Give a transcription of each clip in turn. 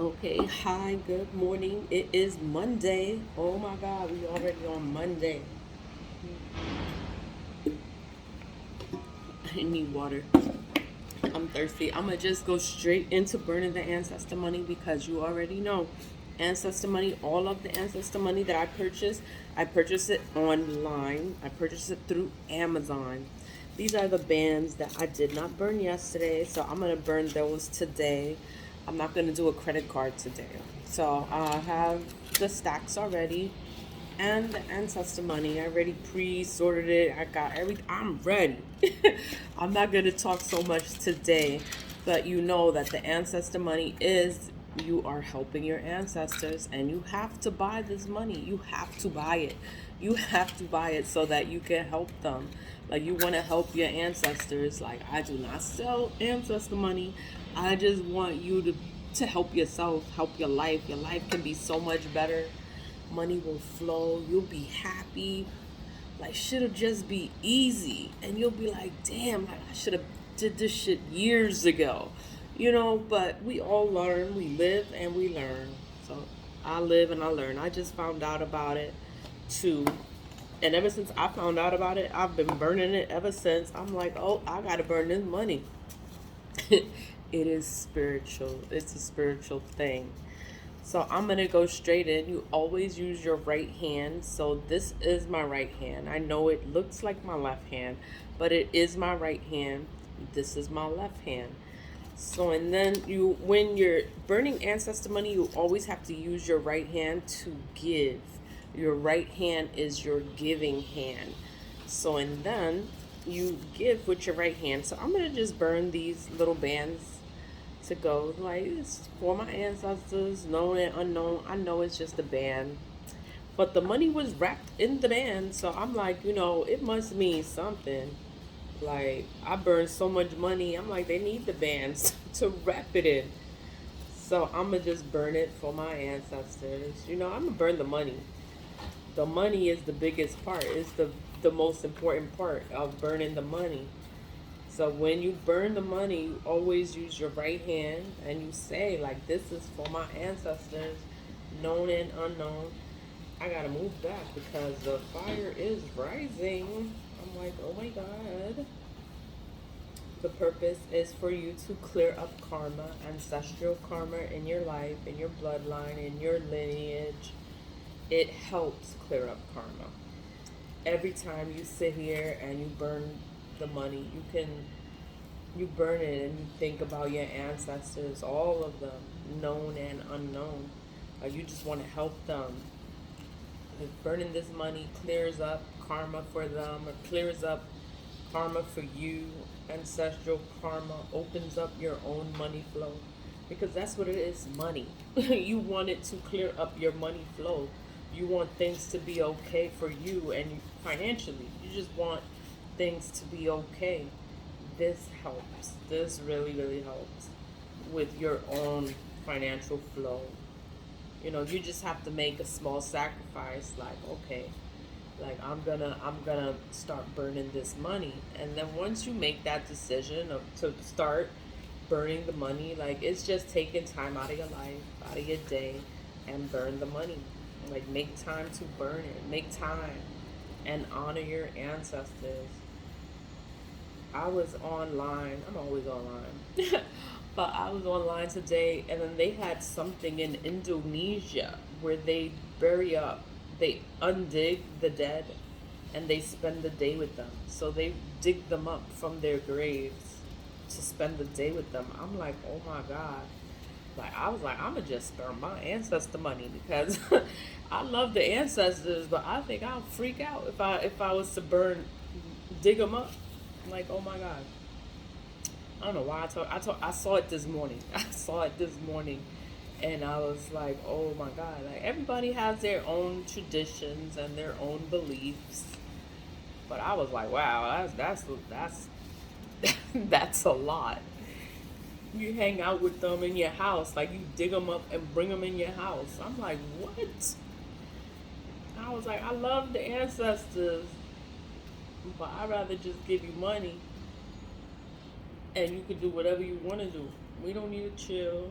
Okay, hi, good morning. It is Monday. Oh my God, we already on Monday. I need water. I'm thirsty. I'm gonna just go straight into burning the ancestor money because you already know ancestor money, all of the ancestor money that I purchased it online. I purchased it through Amazon. These are the bands that I did not burn yesterday, so I'm gonna burn those today. I'm not gonna do a credit card today. So I have the stacks already and the ancestor money. I already pre-sorted it. I got everything. I'm ready. I'm not going to talk so much today, but you know that the ancestor money is, you are helping your ancestors, and you have to buy this money. You have to buy it. You have to buy it so that you can help them. Like, you want to help your ancestors. Like, I do not sell ancestor money. I just want you to help yourself, help your life. Your life can be so much better. Money will flow. You'll be happy. Like, shit'll just be easy, and you'll be like, damn, like, I should have did this shit years ago, But we all learn. We live and we learn. So I live and I learn. I just found out about it too, and ever since I found out about it, I've been burning it ever since. I'm like, oh, I gotta burn this money. It is spiritual. It's a spiritual thing. So I'm going to go straight in. You always use your right hand. So this is my right hand. I know it looks like my left hand, but it is my right hand. This is my left hand. So, and then when you're burning ancestor money, you always have to use your right hand to give. Your right hand is your giving hand. So, and then you give with your right hand. So I'm going to just burn these little bands to go. Like, it's for my ancestors, known and unknown. I know it's just a band, but the money was wrapped in the band, so I'm like, it must mean something. Like, I burned so much money. I'm like, they need the bands to wrap it in. So I'm gonna just burn it for my ancestors. I'm gonna burn the money. The money is the biggest part. It's the most important part of burning the money. So when you burn the money, you always use your right hand and you say, like, this is for my ancestors, known and unknown. I gotta move back because the fire is rising. I'm like, oh my God. The purpose is for you to clear up karma, ancestral karma in your life, in your bloodline, in your lineage. It helps clear up karma. Every time you sit here and you burn the money, you burn it and you think about your ancestors, all of them, known and unknown. You just want to help them. If burning this money clears up karma for them, or clears up karma for you, ancestral karma, opens up your own money flow. Because that's what it is, money. You want it to clear up your money flow. You want things to be okay for you and financially. You just want things to be okay. This helps. This really, really helps with your own financial flow. You just have to make a small sacrifice, like, okay, like, I'm gonna start burning this money. And then once you make that decision to start burning the money, like, it's just taking time out of your life, out of your day, and burn the money. Like, make time to burn it. Make time and honor your ancestors. I was online. I'm always online. But I was online today, and then they had something in Indonesia where they undig the dead, and they spend the day with them. So they dig them up from their graves to spend the day with them. I'm like, oh my God. Like, I was like, I'm gonna just burn my ancestor money because I love the ancestors, but I think I'll freak out if I was to dig them up. I'm like, oh my God. I don't know why I saw it this morning. I saw it this morning, and I was like, oh my God. Like, everybody has their own traditions and their own beliefs, but I was like, wow, that's that's a lot. You hang out with them in your house, like, you dig them up and bring them in your house. I'm like, what? I was like, I love the ancestors, but I'd rather just give you money and you can do whatever you want to do. We don't need to chill,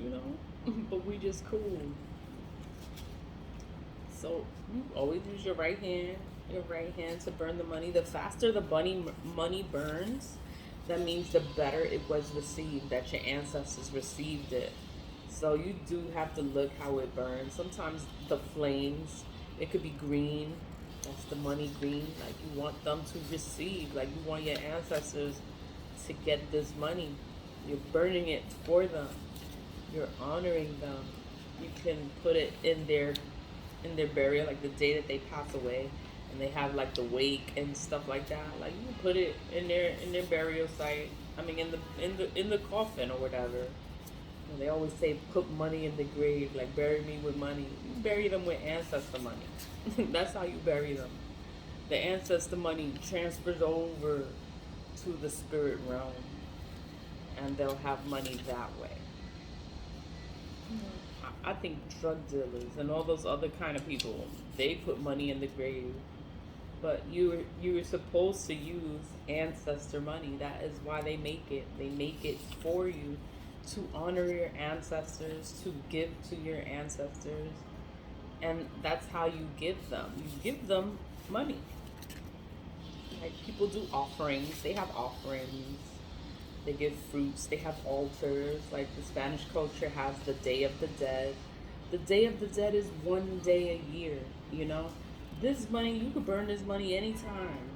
you know? but we just cool. So you always use your right hand to burn the money. The faster the money burns, that means the better it was received, that your ancestors received it. So you do have to look how it burns. Sometimes the flames, it could be green. That's the money green. Like you want them to receive. Like you want your ancestors to get this money. You're burning it for them. You're honoring them. You can put it in their burial, like the day that they pass away, and they have like the wake and stuff like that. Like you can put it in their burial site. I mean, in the coffin or whatever. And they always say, put money in the grave, like bury me with money. You bury them with ancestor money. That's how you bury them. The ancestor money transfers over to the spirit realm, and they'll have money that way. I think drug dealers and all those other kind of people, they put money in the grave. But you were supposed to use ancestor money. That is why they make it. They make it for you to honor your ancestors, to give to your ancestors. And that's how you give them. You give them money. Like people do offerings. They have offerings. They give fruits. They have altars. Like the Spanish culture has the Day of the Dead. The Day of the Dead is one day a year, you know? This money, you could burn this money anytime.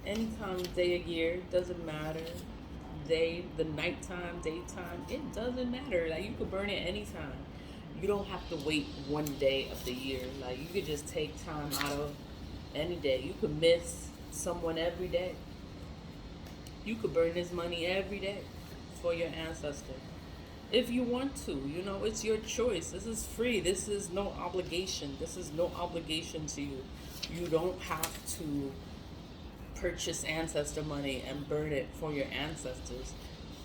Anytime, day a year, doesn't matter. Day, the nighttime, daytime, it doesn't matter. Like you could burn it anytime. You don't have to wait one day of the year. Like you could just take time out of any day. You could miss someone every day. You could burn this money every day for your ancestor. If you want to, you know, it's your choice. This is free. This is no obligation. This is no obligation to you. You don't have to purchase ancestor money and burn it for your ancestors.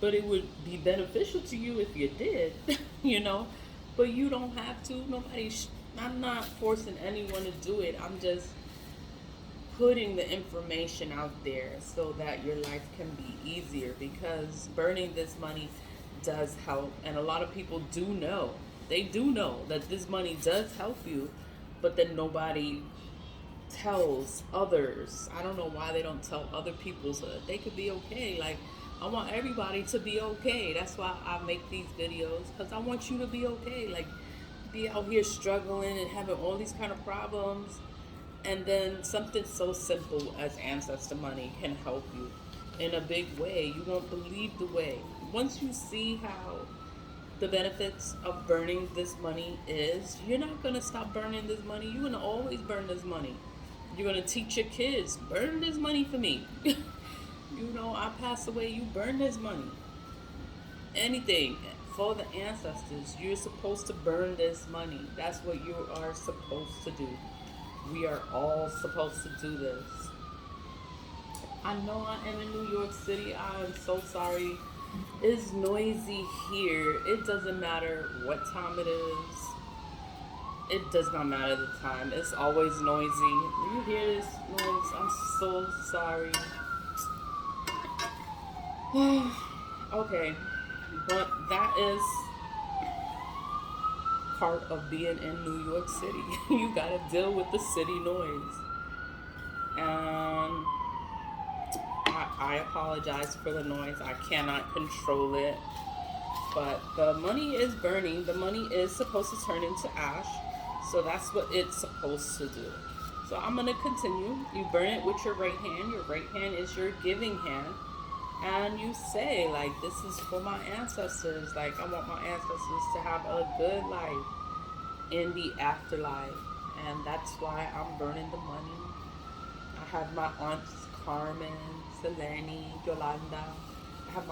But it would be beneficial to you if you did, you know. But you don't have to. I'm not forcing anyone to do it. I'm just putting the information out there so that your life can be easier, because burning this money does help, and a lot of people do know. They do know that this money does help you, but then nobody tells others. I don't know why they don't tell other people so that they could be okay. Like I want everybody to be okay. That's why I make these videos, because I want you to be okay. Like be out here struggling and having all these kind of problems, and then something so simple as ancestor money can help you in a big way. You won't believe the way. Once you see how the benefits of burning this money is, you're not going to stop burning this money. You're going to always burn this money. You're going to teach your kids, burn this money for me. You know, I pass away, you burn this money. Anything for the ancestors. You're supposed to burn this money. That's what you are supposed to do. We are all supposed to do this. I know I am in New York City. I am so sorry. It's noisy here. It doesn't matter what time it is. It does not matter the time. It's always noisy. You hear this noise? I'm so sorry. Okay, but that is part of being in New York City. You gotta deal with the city noise. And I apologize for the noise. I cannot control it. But the money is burning. The money is supposed to turn into ash. So that's what it's supposed to do. So I'm going to continue. You burn it with your right hand. Your right hand is your giving hand. And you say, like, this is for my ancestors. Like, I want my ancestors to have a good life in the afterlife. And that's why I'm burning the money. I have my aunts Carmen, Selene, Yolanda. I have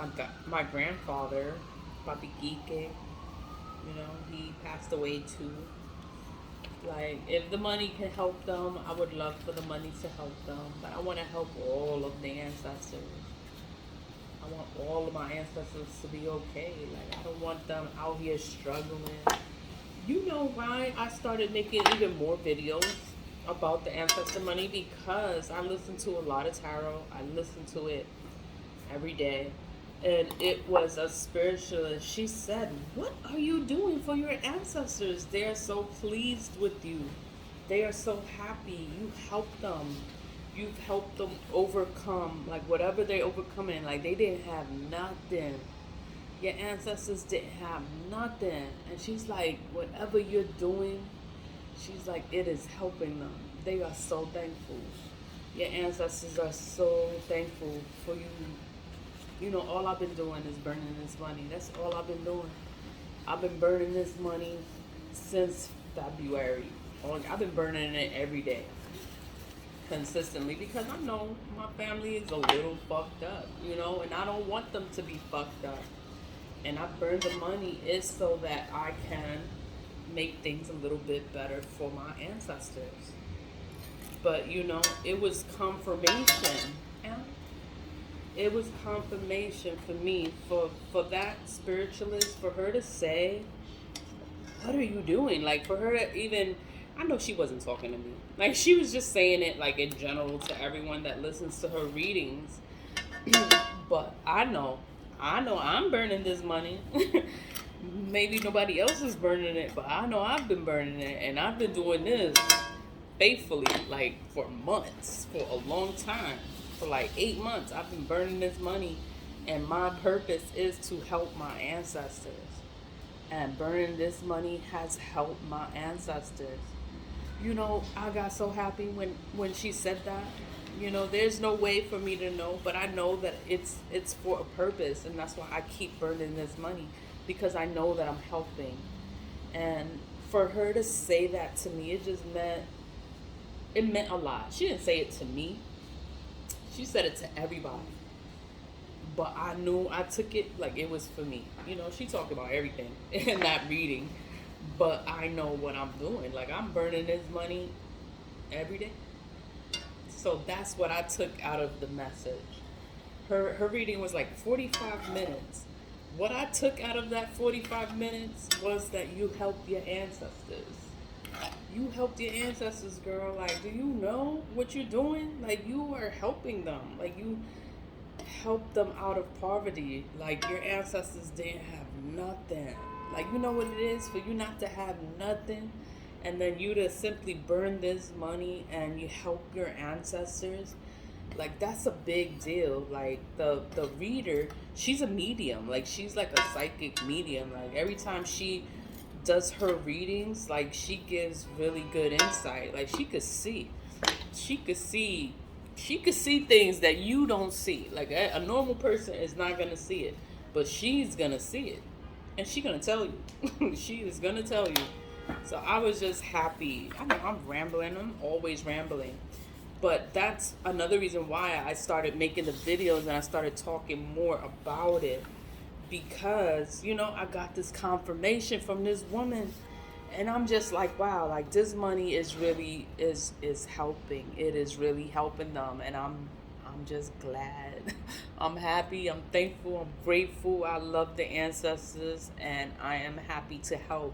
my grandfather, Papi Kike. You know, he passed away too. Like, if the money can help them, I would love for the money to help them. But I want to help all of the ancestors. I want all of my ancestors to be okay. Like, I don't want them out here struggling. You know why I started making even more videos about the ancestor money? Because I listen to a lot of tarot. I listen to it every day. and it was a spiritualist. She said, "What are you doing for your ancestors? They are so pleased with you. They are so happy. You helped them. You've helped them overcome like whatever they're overcoming. Like they didn't have nothing. Your ancestors didn't have nothing." And she's like, "Whatever you're doing," she's like, "it is helping them. They are so thankful. Your ancestors are so thankful for you. You know, all I've been doing is burning this money. That's all I've been doing. I've been burning this money since February. I've been burning it every day, consistently, because I know my family is a little fucked up, you know, and I don't want them to be fucked up. And I burn the money is so that I can make things a little bit better for my ancestors. But you know, it was confirmation. Yeah. It was confirmation for me, for that spiritualist, for her to say, "What are you doing?" Like for her to even, I know she wasn't talking to me. Like she was just saying it like in general to everyone that listens to her readings. But I know I'm burning this money. Maybe nobody else is burning it, but I know I've been burning it, and I've been doing this faithfully, like for months, for a long time, for like 8 months. I've been burning this money, and my purpose is to help my ancestors. And burning this money has helped my ancestors. You know, I got so happy when she said that. You know, there's no way for me to know, but I know that it's for a purpose, and that's why I keep burning this money, because I know that I'm helping. And for her to say that to me, it meant a lot. She didn't say it to me. She said it to everybody. But I knew I took it like it was for me. You know, she talked about everything in that reading, but I know what I'm doing. Like I'm burning this money every day. So that's what I took out of the message. Her reading was like 45 minutes. What I took out of that 45 minutes was that you helped your ancestors. You helped your ancestors, girl. Like, do you know what you're doing? Like, you are helping them. Like, you helped them out of poverty. Like, your ancestors didn't have nothing. Like, you know what it is for you not to have nothing, and then you to simply burn this money and you help your ancestors. Like, that's a big deal. Like, the reader, she's a medium. Like, she's like a psychic medium. Like, every time she does her readings, like she gives really good insight. Like she could see she could see things that you don't see. Like a normal person is not gonna see it, but she's gonna see it, and she's gonna tell you. She is gonna tell you. So I was just happy. I know I'm rambling. I'm always rambling, but that's another reason why I started making the videos and I started talking more about it, because you know I got this confirmation from this woman, and I'm just like, wow, like this money is really is helping. It is really helping them, and I'm just glad. I'm happy, I'm thankful, I'm grateful. I love the ancestors, and I am happy to help.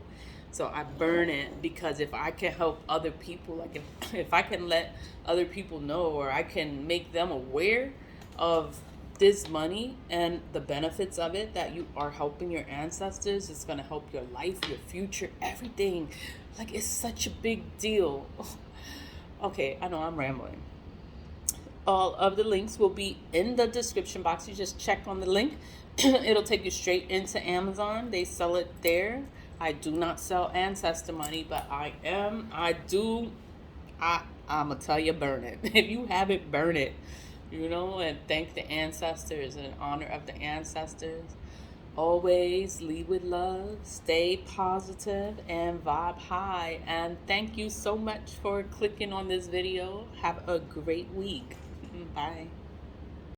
So I burn it, because if I can help other people, like if I can let other people know, or I can make them aware of this money and the benefits of it, that you are helping your ancestors, it's going to help your life, your future, everything. Like, it's such a big deal. Okay, I know I'm rambling. All of the links will be in the description box. You just check on the link. It'll take you straight into Amazon. They sell it there. I do not sell Ancestor Money, but I'm gonna tell you, burn it. If you have it, burn it. You know, and thank the ancestors in honor of the ancestors. Always lead with love, stay positive, and vibe high. And thank you so much for clicking on this video. Have a great week. Bye.